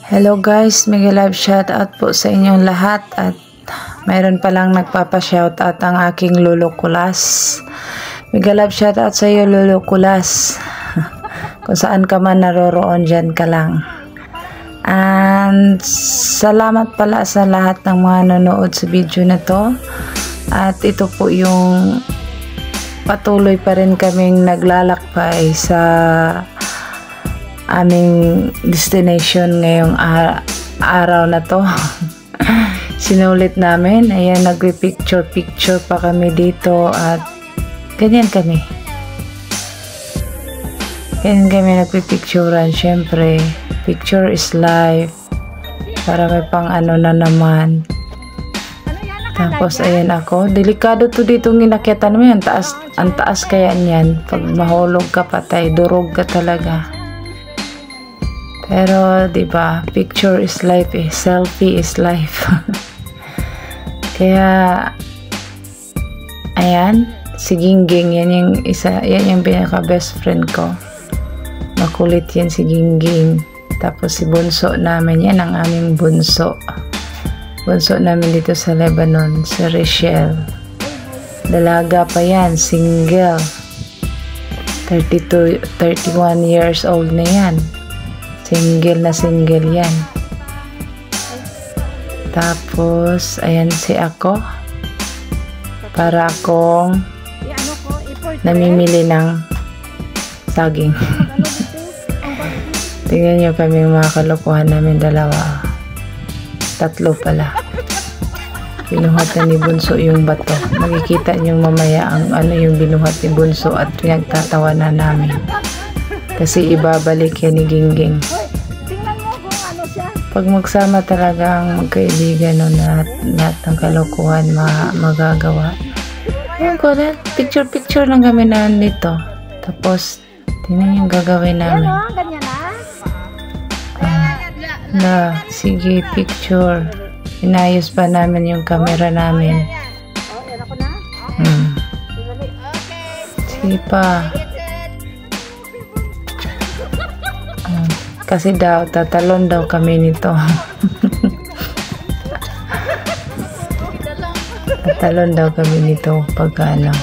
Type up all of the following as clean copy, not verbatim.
Hello guys, mega live shoutout po sa inyong lahat at mayroon palang nagpapa-shoutout ang aking Lolo Kulas. Mega live shoutout sa iyo Lolo Kulas. Kung saan ka man naroroon, dyan ka lang. And salamat pala sa lahat ng mga nanonood sa video na to. At ito po yung patuloy pa rin kaming naglalakbay sa aming destination ngayong araw na to. Sinulit namin. Ayan, nagpi-picture pa kami dito at ganyan kami. Ganyan kami nagpi-picturean. Syempre, picture is life. Para may pang ano na naman. Tapos, ayan ako. Delikado to dito nginakyatan mo yan. Ang taas kaya niyan. Pag mahulog ka patay, durog ka talaga. Pero, diba, picture is life eh. Selfie is life. Kaya, ayan, si Gingging, yan yung pinaka best friend ko. Makulit yan si Gingging. Tapos si Bunso namin, yan ang aming bunso. Bunso namin dito sa Lebanon, si Rachel. Dalaga pa yan, single. 31 years old na yan. Single na single yan. Tapos, ayan si ako. Para akong namimili ng saging. Tingnan nyo kami mga kalokohan namin dalawa. Tatlo pala. Binuhat na ni Bunso yung bato. Makikita nyo mamaya ang ano yung binuhat ni Bunso at pinagtatawa na namin. Kasi ibabalik yan ni Gingging. Pag magsama talaga ang magkaibigan no, lahat ng kalokohan magagawa. Ayun ko na, picture lang kami na dito. Tapos, tingnan yung gagawin namin. Sige, picture. Inayos pa namin yung camera namin. Sige pa. Kasi daw, tatalon daw kami nito. Tatalon daw kami nito pag ano.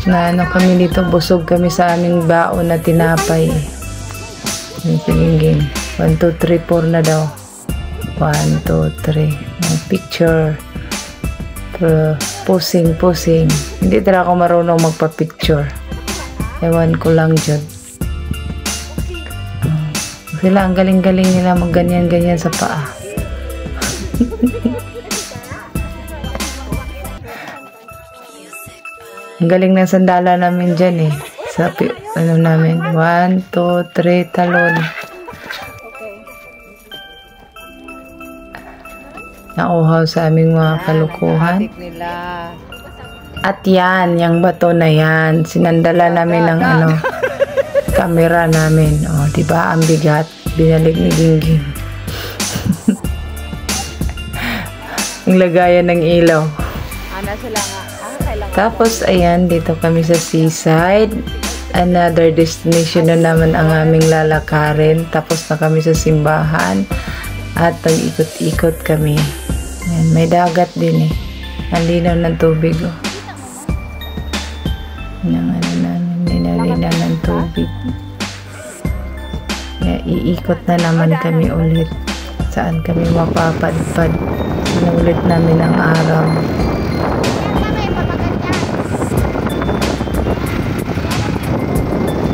Na ano kami dito, busog kami sa aming baon na tinapay. Sige, 1, 2, 3, 4 na daw. 1, 2, 3. Picture. Posing. Hindi talaga ako marunong magpa-picture. Ewan ko lang dyan. Sila, ang galing-galing nila mag-ganyan-ganyan sa paa. Ang galing ng sandala namin dyan eh. Sa ano namin. 1, 2, 3, talon. Nauhaw sa aming mga kalukuhan. At yan, yung bato na yan, sinandala namin ng ano, camera namin. O, diba, ang bigat. Binalik ni Gingging. Ang lagayan ng ilaw. Tapos, ayan, dito kami sa seaside. Another destination na naman ang aming lalakarin. Tapos na kami sa simbahan. At nag-ikot-ikot kami. Ayan, may dagat din eh. Ang linaw ng tubig, oh. Ninalinaw ng tubig. Kaya iikot na naman kami ulit. Saan kami mapapadpad. Sinulit namin ang araw.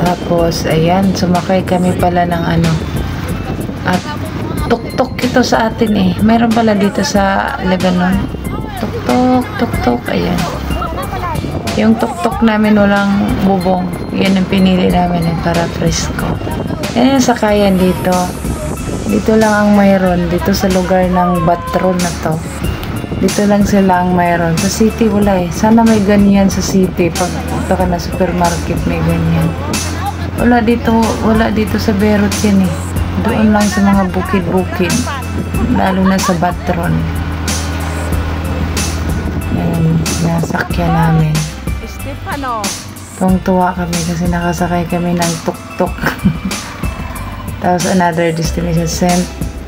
Tapos, ayan, sumakay kami pala ng ano. At tuk-tuk ito sa atin eh. Meron pala dito sa Lebanon. Tuk-tuk, ayan. Yung tuk-tuk namin walang bubong. Yan ang pinili namin para fresco. Yan yung sakayan dito. Dito lang ang mayroon. Dito sa lugar ng Batron na to. Dito lang sila ang mayroon. Sa city wala eh. Sana may ganyan sa city. Pag punta ka na supermarket may ganyan. Wala dito sa Beirut yan eh. Doon lang sa mga bukid-bukid. Lalo na sa Batron. Yan, nasakyan namin. Stefano. Tuwang-tuwa kami kasi nakasakay kami ng tuk-tuk. Tapos another destination,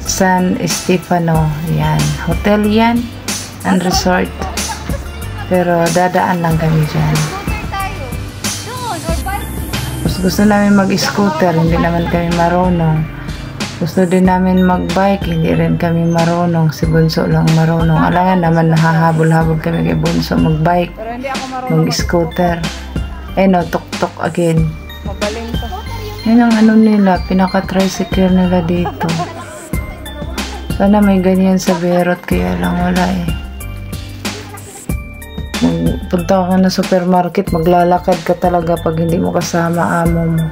San Stefano. Yan. Hotel yan and resort. Pero dadaan lang kami dyan. Gusto namin mag-scooter, hindi naman kami marunong. Gusto din namin mag-bike, hindi rin kami marunong. Si Bunso lang marunong. Alangan naman nahahabol-habol kami kay Bunso mag-bike, mag-scooter. No, tuk-tuk again. Yan ang ano nila, pinaka-tricycle nila dito. Sana may ganyan sa Berot, kaya lang wala eh. Punta ka na supermarket, maglalakad ka talaga pag hindi mo kasama amo mo.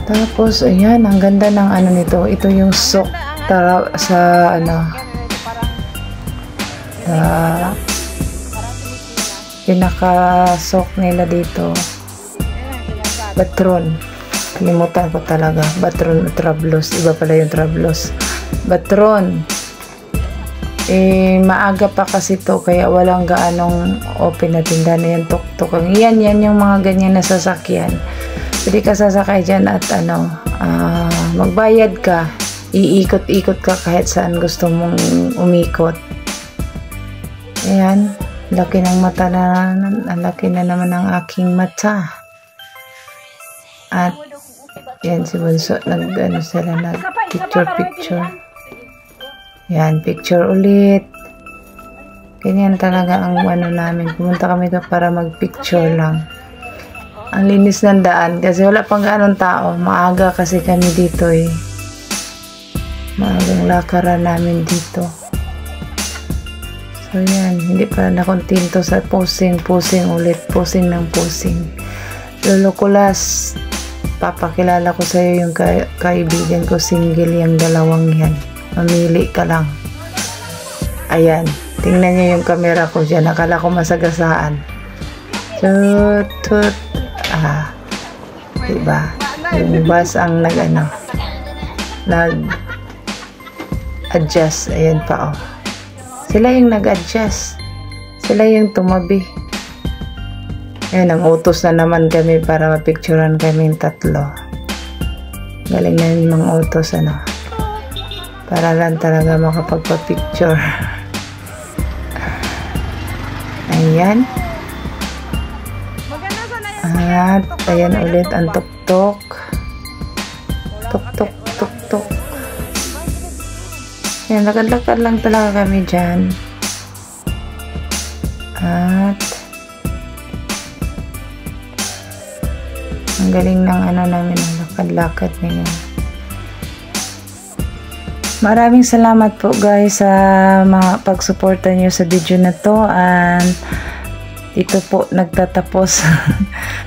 Tapos ayan, ang ganda ng ano nito. Ito yung sok sa ano, pinaka-sok nila dito. Batron. Kalimutan ko talaga. Batron o Trablos. Iba pala yung Trablos. Batron. Maaga pa kasi to kaya walang gaanong open na tindahan na yan, tuk-tuk. Yan yung mga ganyan na sasakyan. Pwede ka sasakay dyan at ano, magbayad ka, iikot-ikot ka kahit saan gusto mong umikot. Ayan, laki ng mata na, ang laki na naman ng aking mata. At yan si Bunso, nag-ano sila, nag-picture. Yan, picture ulit. Ganyan talaga ang ano namin. Pumunta kami ito para mag-picture lang. Ang linis ng daan kasi wala pang gaanong tao. Maaga kasi kami dito eh. Maagang lakaran namin dito. So yan, hindi pa nakontinto sa posing ulit. Posing ng posing. Lolo Kulas, papakilala ko sa iyo yung kaibigan ko, single yung dalawang yan. Mamili ka lang. Ayan. Tingnan niyo yung camera ko dyan. Nakala ko masagasaan. Tut. Diba? Yung bus ang nag-adjust. Ayan pa oh. Sila yung nag-adjust. Sila yung tumabi. Ayan, ang utos na naman kami para mapicturean kami yung tatlo. Galing na yung mga utos ano. Para lang talaga makapagpa-picture. Ayan. At ayan ulit ang tuk-tuk. Tuk-tuk. Ayan, lakad-lakad lang talaga kami dyan. At ang galing ng ano namin, lakad-lakad ngayon. Maraming salamat po guys sa mga pagsuporta niyo sa video na to, and ito po nagtatapos.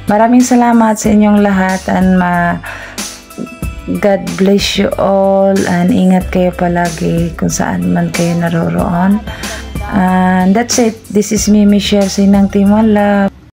Maraming salamat sa inyong lahat, and God bless you all, and ingat kayo palagi kung saan man kayo naroroon. And that's it. This is me, Michelle Sinang Team One Love.